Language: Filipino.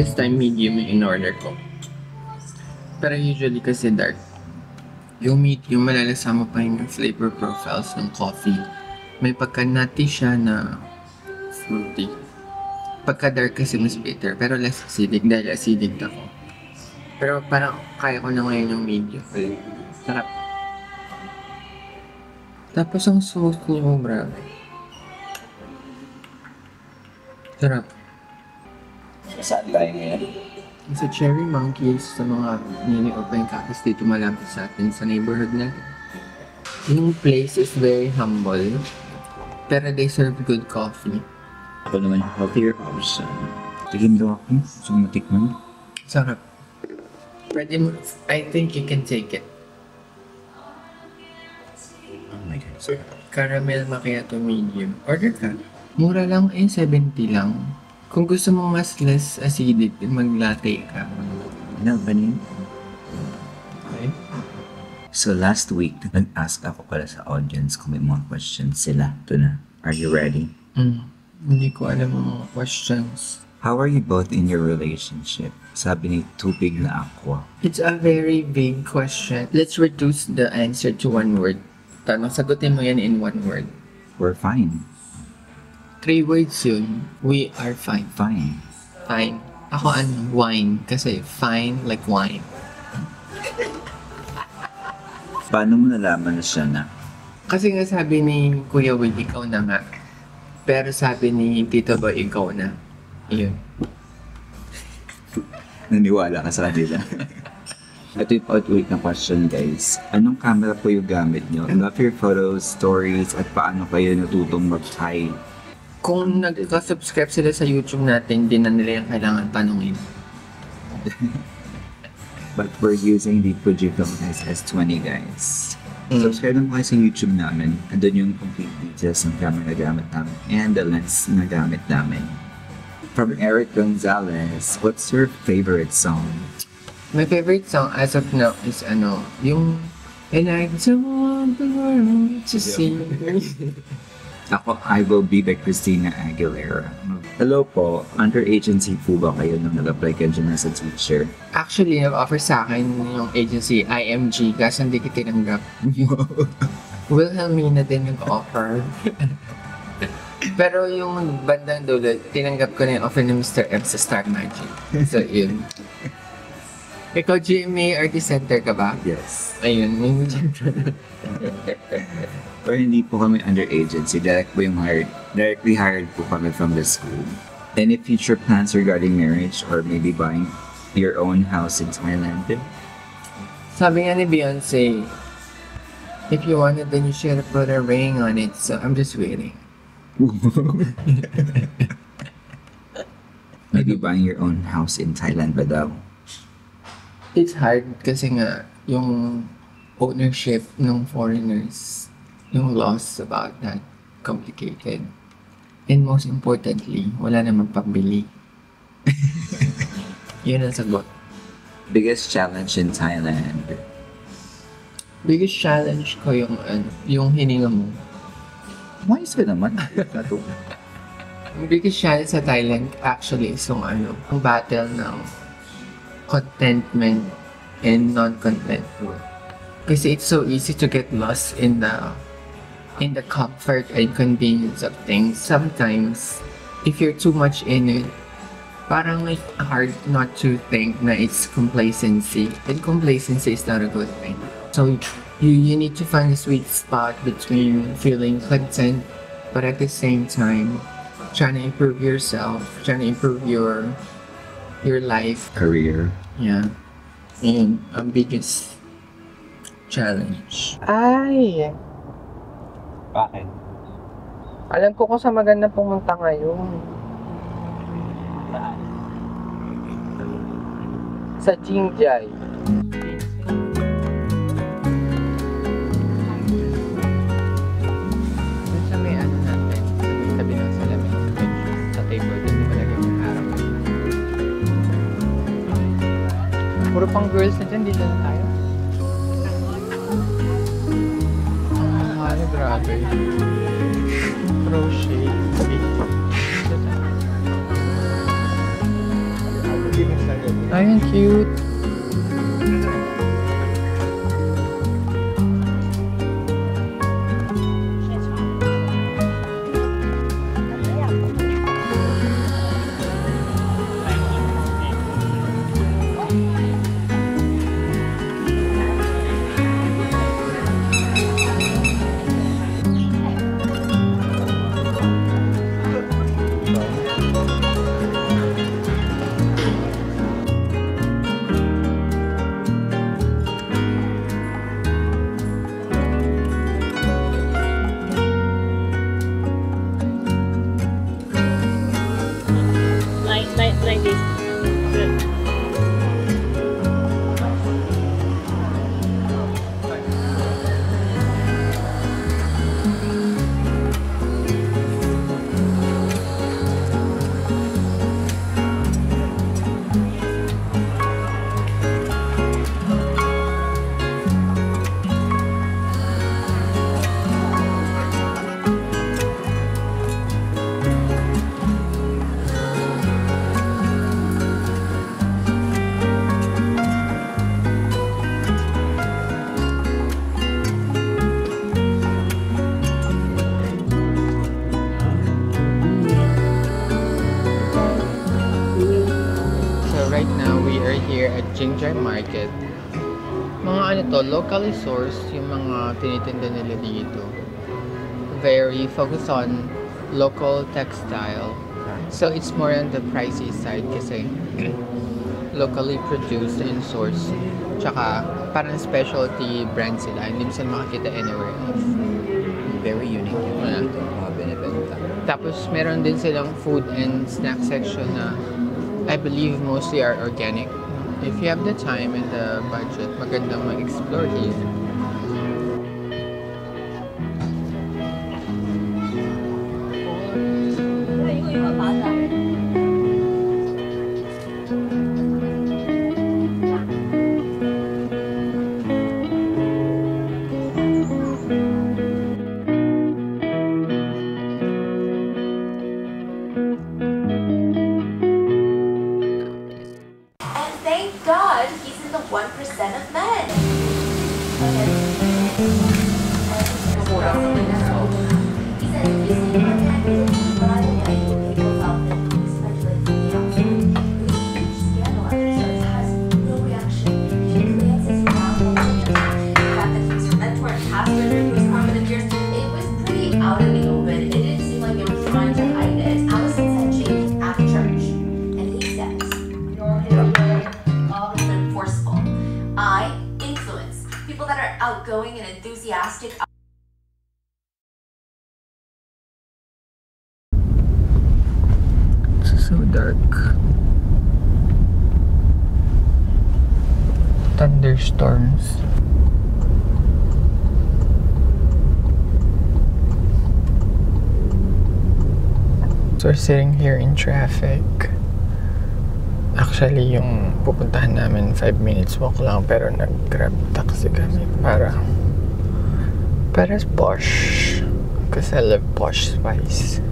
This time, medium yung in-order ko. Pero usually kasi dark. Yung medium, malalasama pa yung flavor profiles ng coffee. May pagka-nutty siya na fruity. Pagka-dark kasi mas bitter, pero less acidic dahil acidic ako. Pero parang kaya ko na ngayon yung medium. Sarap. Tapos ang sauce niyo, bravo. Sarap. Saan tayo ngayon? Sa Cherry Monkeys, sa mga nini-open cafes dito malapit sa atin sa neighborhood natin. Yung place is very humble, pero they serve good coffee. Ako naman yung healthier option. Tigim daw ako. Gusto mo matikman? Sarap. Pwede mo, I think you can take it. Oh my God. So, Caramel macchiato medium. Order ka. Mura lang 70 lang. Kung gusto mo mas less acidic, mag-latte ka. ano ba niyo? Okay? So last week, nag-ask ako pala sa audience kung may mga questions sila. Ito na. Are you ready? Hindi ko alam ang mga questions. How are you both in your relationship? Sabi ni Tubig na Aqua. It's a very big question. Let's reduce the answer to one word. Tanong, sagutin mo yan in one word. We're fine. 3 words yun. We are fine. Fine. Fine. Ako wine. Kasi fine like wine. Paano mo nalaman na siya na? Kasi nga sabi ni Kuya Will, ikaw na nga. Pero sabi ni Tito Boy, ikaw na. Yun. Naniwala ka sa kanila. Ito yung out-week na question, guys. Anong camera po yung gamit nyo? Love your photos, stories, at paano kayo natutong mag-hide? Kung nagka-subscribe sila sa YouTube natin, di na nila yung kailangan tanungin. But we're using the Fujifilm SS20, guys. Subscribe lang po kayo sa YouTube namin. Andun yung complete details ng camera na gamit namin and the lens na gamit namin. From Eric Gonzalez, what's your favorite song? My favorite song as of now is yung And I don't want the world to see. Ako, I Will Be by Christina Aguilera. Hello po, under agency po ba kayo nung nag-apply kayo dyan as a teacher? Actually, nag-offer sa akin yung agency, IMG, kasi hindi kita tinanggap. Wilhelmina din nag-offer. Pero yung bandang dulo, tinanggap ko na yung offer ni Mr. M sa Star Magic. So, yun. Ikaw, GMA Artist Center ka ba? Yes. Ayun. Pero hindi po kami under agency, directly hired po kami from the school. Any future plans regarding marriage or maybe buying your own house in Thailand? Sabi nga ni Beyonce, if you want it, then you should put a ring on it. So, I'm just waiting. Maybe buying your own house in Thailand ba daw? It's hard kasi nga yung ownership ng foreigners, yung laws about that, complicated. And most importantly, wala namang pambili. Yun ang sagot. Biggest challenge in Thailand? Biggest challenge ko yung hininga mo. Umayos ka naman. Yung biggest challenge sa Thailand actually is yung ang battle ng contentment and non-contentment. Kasi it's so easy to get lost in the comfort and convenience of things. Sometimes, if you're too much in it, parang it's hard not to think na it's complacency. And complacency is not a good thing. So, you need to find a sweet spot between feeling content, but at the same time, trying to improve yourself, trying to improve your life. Career. Yeah. And ang biggest challenge. Ay! Bakit? Alam ko kung saan maganda pumunta ngayon. Sa Jingjay. Dun sa may natin, sa tabi ng salamin, sa table, dun di ba lagi yung harap? Puro pang girls na dyan, dito na tayo. Ay, grabe. Crochet. Ay, ang cute. Like this. Good. Right now, we are here at Jingjai Market. Mga ano to, locally sourced yung mga tinitinda nila dito. Very focused on local textile. So it's more on the pricey side kasi locally produced and sourced. Tsaka parang specialty brand sila. Hindi mo sila makakita anywhere else. Very unique yung mga binibenta. Tapos meron din silang food and snack section na I believe mostly are organic. If you have the time and the budget, magandang mag-explore here. Thank God he's in the 1% of men. It was pretty out in the open. It didn't seem like it was trying to hide it. Allison said James after church, and he says, and forceful. I influence people that are outgoing and enthusiastic. It's so dark. Thunderstorms. So we're sitting here in traffic. Actually, yung pupuntahan namin 5 minutes walk lang, pero nag-grab taxi kami para posh. Because I love posh spice.